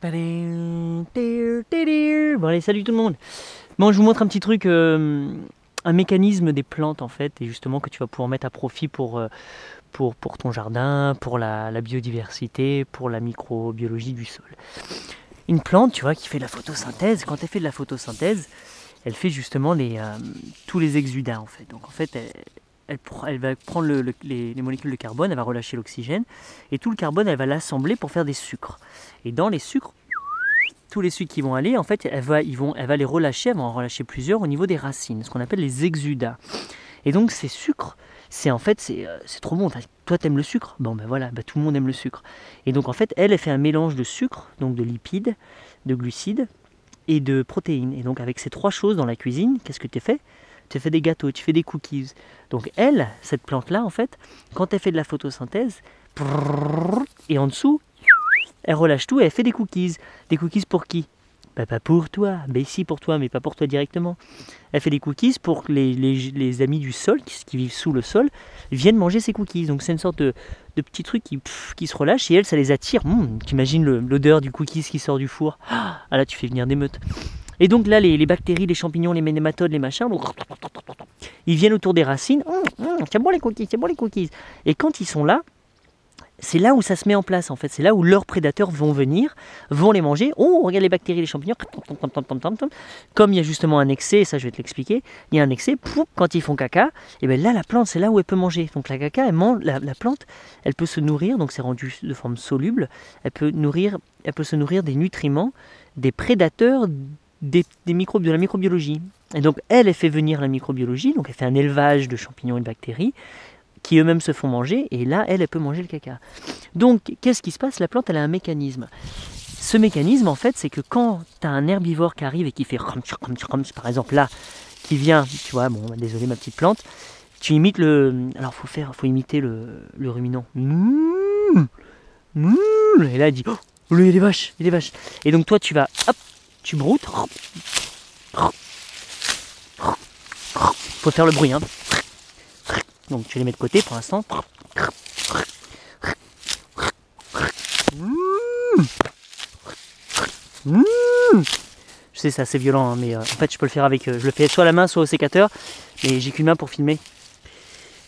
Bon allez, salut tout le monde. Bon, je vous montre un petit truc, un mécanisme des plantes en fait, et justement que tu vas pouvoir mettre à profit pour ton jardin, pour la biodiversité, pour la microbiologie du sol. Une plante, tu vois, qui fait de la photosynthèse, quand elle fait de la photosynthèse, elle fait justement tous les exudats en fait. Donc en fait, elle va prendre les molécules de carbone, elle va relâcher l'oxygène, et tout le carbone, elle va l'assembler pour faire des sucres. Et dans les sucres, tous les sucres qui vont aller, en fait, elle va les relâcher, elle va en relâcher plusieurs au niveau des racines, ce qu'on appelle les exudats. Et donc ces sucres, c'est trop bon. Toi, t'aimes le sucre? Bon, ben voilà, tout le monde aime le sucre. Et donc en fait, elle fait un mélange de sucre, donc de lipides, de glucides et de protéines. Et donc avec ces trois choses dans la cuisine, qu'est-ce que tu fais? Tu fais des gâteaux, tu fais des cookies. Donc elle, cette plante-là, en fait, quand elle fait de la photosynthèse, et en dessous, elle relâche tout et elle fait des cookies. Des cookies pour qui? Pas pour toi, mais si pour toi, mais pas pour toi directement. Elle fait des cookies pour que les amis du sol, qui vivent sous le sol, viennent manger ces cookies. Donc c'est une sorte de petit truc qui se relâche et elle, ça les attire. T'imagines l'odeur du cookies qui sort du four. Ah là, tu fais venir des meutes. Et donc là, les bactéries, les champignons, les nématodes, les machins, donc, ils viennent autour des racines. C'est bon les cookies, c'est bon les cookies. Et quand ils sont là, c'est là où ça se met en place en fait. C'est là où leurs prédateurs vont venir, vont les manger. Oh, regarde les bactéries, les champignons. Comme il y a justement un excès, et ça je vais te l'expliquer, il y a un excès, quand ils font caca, et bien là la plante c'est là où elle peut manger. Donc la caca, la plante, elle peut se nourrir, donc c'est rendu de forme soluble, elle peut se nourrir des nutriments, des prédateurs des microbes, de la microbiologie. Et donc elle fait venir la microbiologie, donc elle fait un élevage de champignons et de bactéries, qui eux-mêmes se font manger, et là, elle peut manger le caca. Donc, qu'est-ce qui se passe? La plante, elle a un mécanisme. Ce mécanisme, en fait, c'est que quand tu as un herbivore qui arrive et qui fait par exemple là, qui vient, tu vois, bon, désolé ma petite plante, tu imites alors faut imiter le ruminant. Et là, elle dit, oh, il y a des vaches, il y a des vaches. Et donc toi, tu vas, hop, tu broutes. Faut faire le bruit, hein. Donc tu les mets de côté pour l'instant. Je sais, c'est assez violent, hein, mais en fait je peux le faire avec. Je le fais soit à la main, soit au sécateur, mais j'ai qu'une main pour filmer.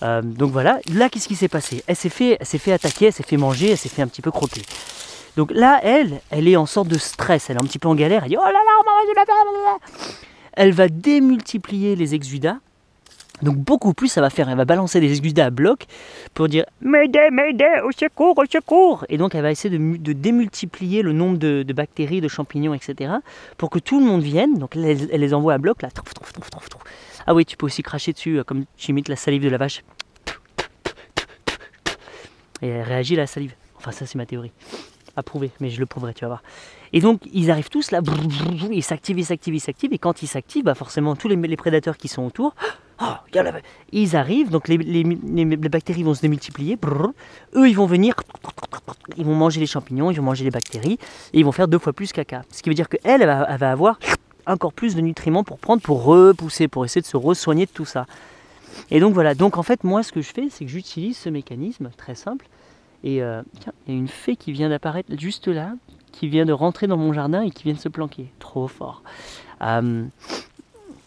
Donc voilà, là qu'est-ce qui s'est passé? Elle s'est fait attaquer, elle s'est fait manger, elle s'est fait un petit peu croquer. Donc là, elle est en sorte de stress, elle est un petit peu en galère, elle dit oh là là, on m'a mangé la paix. Elle va démultiplier les exudats. Donc beaucoup plus elle va balancer des exudats à bloc pour dire M'aidez, au secours, au secours. Et donc elle va essayer de démultiplier le nombre de bactéries, de champignons, etc. pour que tout le monde vienne. Donc elle les envoie à bloc là. Ah oui, tu peux aussi cracher dessus comme tu imites la salive de la vache. Et elle réagit à la salive. Enfin ça c'est ma théorie. À prouver, mais je le prouverai, tu vas voir. Et donc ils arrivent tous là, ils s'activent, et quand ils s'activent, forcément tous les prédateurs qui sont autour, ils arrivent, donc les bactéries vont se démultiplier, eux ils vont venir, ils vont manger les champignons, ils vont manger les bactéries, et ils vont faire 2 fois plus caca. Ce qui veut dire qu'elle va avoir encore plus de nutriments pour prendre, pour repousser, pour essayer de se re-soigner de tout ça. Et donc voilà, donc en fait moi ce que je fais, c'est que j'utilise ce mécanisme très simple. Et tiens, il y a une fée qui vient d'apparaître juste là, qui vient de rentrer dans mon jardin et qui vient de se planquer. Trop fort.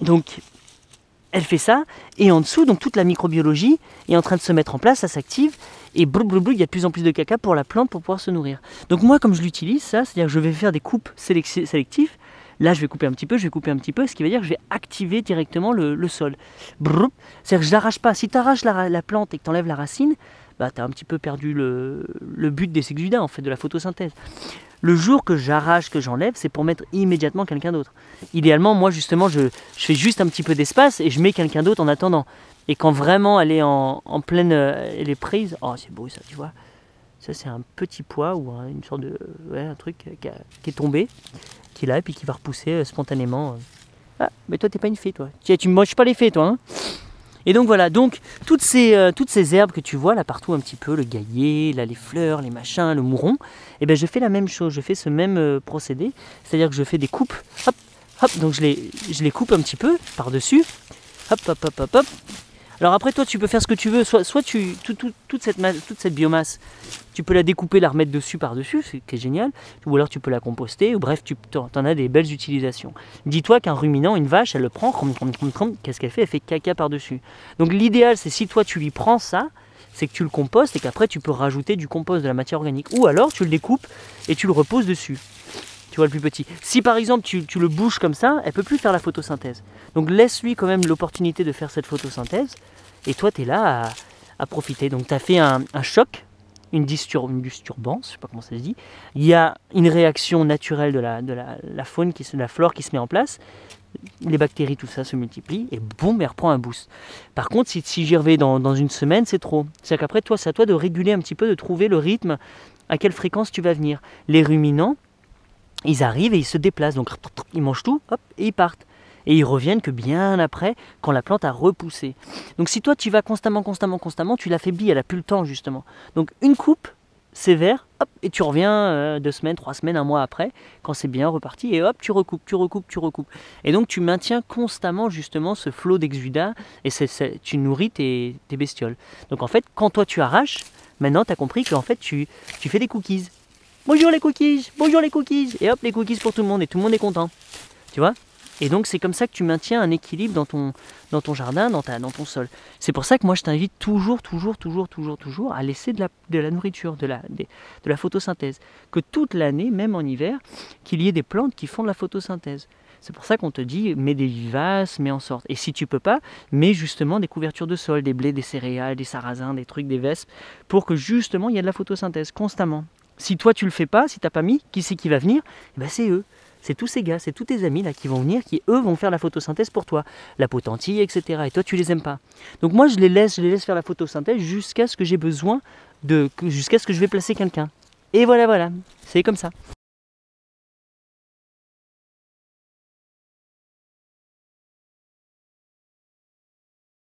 Donc, elle fait ça, et en dessous, donc toute la microbiologie est en train de se mettre en place, ça s'active, et il y a de plus en plus de caca pour la plante pour pouvoir se nourrir. Donc moi, comme je l'utilise, ça, c'est-à-dire que je vais faire des coupes sélectives. Là, je vais couper un petit peu, ce qui veut dire que je vais activer directement le sol. C'est-à-dire que je l'arrache pas. Si tu arraches la plante et que tu enlèves la racine, tu as un petit peu perdu le but des exudats, en fait, de la photosynthèse. Le jour que j'arrache, que j'enlève, c'est pour mettre immédiatement quelqu'un d'autre. Idéalement, moi, justement, je fais juste un petit peu d'espace et je mets quelqu'un d'autre en attendant. Et quand vraiment elle est en pleine... elle est prise... Oh, c'est beau ça, tu vois. Ça, c'est un petit pois ou une sorte de... Ouais, un truc qui est tombé, qui est là, et puis qui va repousser spontanément. Ah, mais toi, t'es pas une fée, toi. Tu ne manges pas les fées, toi, hein. Et donc voilà, donc toutes ces herbes que tu vois là partout un petit peu, le gaillet, là les fleurs, les machins, le mouron, et ben je fais la même chose, je fais ce même procédé, c'est-à-dire que je fais des coupes, hop, hop, donc je les coupe un petit peu par-dessus, hop, hop, hop, hop, hop. Alors après, toi, tu peux faire ce que tu veux. Soit toute cette biomasse, tu peux la découper, la remettre dessus par-dessus, ce qui est génial. Ou alors tu peux la composter. Ou bref, tu en as des belles utilisations. Dis-toi qu'un ruminant, une vache, elle le prend, qu'est-ce qu'elle fait? Elle fait caca par-dessus. Donc l'idéal, c'est si toi, tu lui prends ça, c'est que tu le compostes et qu'après, tu peux rajouter du compost, de la matière organique. Ou alors, tu le découpes et tu le reposes dessus. Tu vois, le plus petit. Si par exemple tu le bouges comme ça, elle peut plus faire la photosynthèse. Donc laisse-lui quand même l'opportunité de faire cette photosynthèse. Et toi, tu es là à profiter. Donc tu as fait un choc, une disturbance, je sais pas comment ça se dit. Il y a une réaction naturelle de la faune, de la flore qui se met en place. Les bactéries, tout ça se multiplie et boum, elle reprend un boost. Par contre, si j'y reviens dans une semaine, c'est trop. C'est-à-dire qu'après, toi, c'est à toi de réguler un petit peu, de trouver le rythme, à quelle fréquence tu vas venir. Les ruminants, ils arrivent et ils se déplacent, donc ils mangent tout, hop, et ils partent. Et ils reviennent que bien après, quand la plante a repoussé. Donc si toi tu vas constamment, tu l'affaiblis, elle n'a plus le temps justement. Donc une coupe sévère, hop, et tu reviens 2 semaines, 3 semaines, un mois après, quand c'est bien reparti, et hop, tu recoupes. Et donc tu maintiens constamment justement ce flot d'exudat, et tu nourris tes bestioles. Donc en fait, quand toi tu arraches, maintenant tu as compris que en fait tu fais des cookies. Bonjour les cookies, et hop les cookies pour tout le monde, et tout le monde est content, tu vois. Et donc c'est comme ça que tu maintiens un équilibre dans ton jardin, dans ton sol. C'est pour ça que moi je t'invite toujours à laisser de la nourriture, de la photosynthèse. Que toute l'année, même en hiver, qu'il y ait des plantes qui font de la photosynthèse. C'est pour ça qu'on te dit, mets des vivaces, mets en sorte. Et si tu peux pas, mets justement des couvertures de sol, des blés, des céréales, des sarrasins, des trucs, des vespes, pour que justement il y ait de la photosynthèse constamment. Si toi tu le fais pas, si t'as pas mis, qui c'est qui va venir? Eh ben, c'est eux. C'est tous ces gars, c'est tous tes amis là qui vont venir, qui eux vont faire la photosynthèse pour toi, la potentille, etc. Et toi tu les aimes pas. Donc moi je les laisse faire la photosynthèse jusqu'à ce que j'ai besoin jusqu'à ce que je vais placer quelqu'un. Et voilà, c'est comme ça.